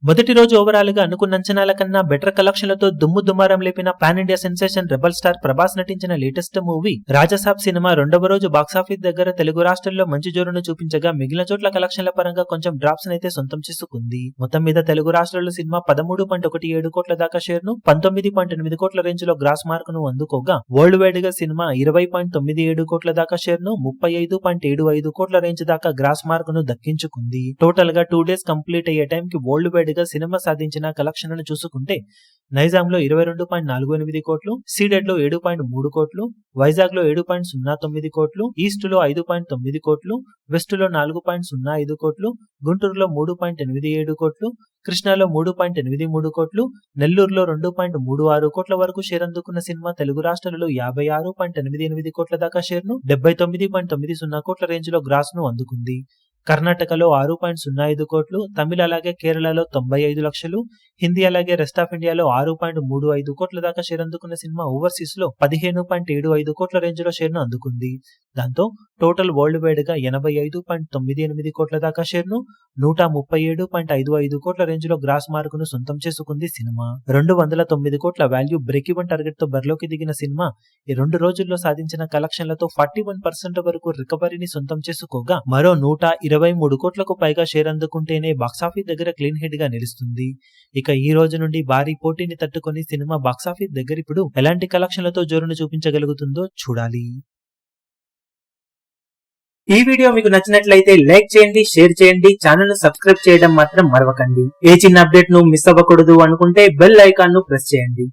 మొదటి రోజు ఓవరాల్ గా అనుకున్న అంచనాల కన్నా బెటర్ కలెక్షన్లతో దుమ్ము దుమారం లేపిన pan India sensation rebel star Prabhas నటించిన లేటెస్ట్ మూవీ రాజసాబ్ సినిమా రెండవ రోజు బాక్సాఫీస్ దగ్గర తెలుగు రాష్ట్రాల్లో మంచి జోరును చూపించగా మిగిలిన చోట్ల కలెక్షన్ల పరంగా కొంచెం డ్రాప్స్ అయితే సొంతం చేసుకుంది. మొత్తం మీద తెలుగు రాష్ట్రాల్లో సినిమా 13.17 కోట్ల దాకా షేర్ ను 19.8 కోట్ల రేంజ్ లో గ్రాస్ మార్క్ ను అందుకోగా వరల్డ్ వైడ్ గా సినిమా 20.97 కోట్ల దాకా షేర్ ను 35.75 కోట్ల రేంజ్ దాకా గ్రాస్ మార్క్ ను దక్కించుకుంది. టోటల్ గా 2 డేస్ కంప్లీట్ అయ్యే టైం కి వరల్డ్ వైడ్ గా సినిమా సాధించిన కలెక్షన్లను చూసుకుంటే నైజాం లో 22.48 కోట్లు, సీడెడ్ లో 7.3 కోట్లు, వైజాగ్ లో 7.09 కోట్లు, ఈస్ట్ లో 5.9 కోట్లు, వెస్ట్ లో 4.05 కోట్లు, గుంటూరులో 3.87 కోట్లు, కృష్ణాలో 3.83 కోట్లు, నెల్లూరులో 2.36 కోట్ల వరకు షేర్ అందుకున్న సినిమా తెలుగు రాష్ట్రాలలో 56.88 కోట్ల దాకా షేర్ ను 79.90 కోట్ల రేంజ్ లో గ్రాస్ ను అందుకుంది. కర్ణాటకలో 6.05 కోట్లు, తమిళ అలాగే కేరళలో 95 లక్షలు, హిందీ అలాగే రెస్ట్ ఆఫ్ ఇండియాలో 6.35 కోట్ల దాకా షేర్ అందుకున్న సినిమా ఓవర్సీస్ లో 15.75 కోట్ల రేంజ్ లో షేర్ ను అందుకుంది. దాంతో టోటల్ వరల్డ్ వైడ్ గా 85.98 కోట్ల దాకా షేర్ ను 137.55 కోట్ల రేంజ్ లో గ్రాస్ మార్క్ ను సొంతం చేసుకుంది సినిమా. 209 కోట్ల వాల్యూ బ్రేక్ ఈవెన్ టార్గెట్ తో బరిలోకి దిగిన సినిమా ఈ 2 రోజుల్లో సాధించిన కలెక్షన్లతో 41% వరకు రికవరీని సొంతం చేసుకోగా మరో 123 కోట్లకు పైగా షేర్ అందుకుంటేనే బాక్సాఫీస్ దగ్గర క్లీన్ హిట్ గా నిలుస్తుంది. ఇక ఈ రోజు నుండి భారీ పోటీని తట్టుకొని సినిమా బాక్సాఫీస్ దగ్గర ఇప్పుడు ఎలాంటి కలెక్షన్లతో జోరును చూపించగలుగుతుందో చూడాలి. ఈ వీడియో మీకు నచ్చినట్లయితే లైక్ చేయండి, షేర్ చేయండి, ఛానల్ ను సబ్స్క్రైబ్ చేయడం మాత్రం మరవకండి. ఏ చిన్న అప్డేట్ ను మిస్ అవ్వకూడదు అనుకుంటే బెల్ ఐకాన్ ను ప్రెస్ చేయండి.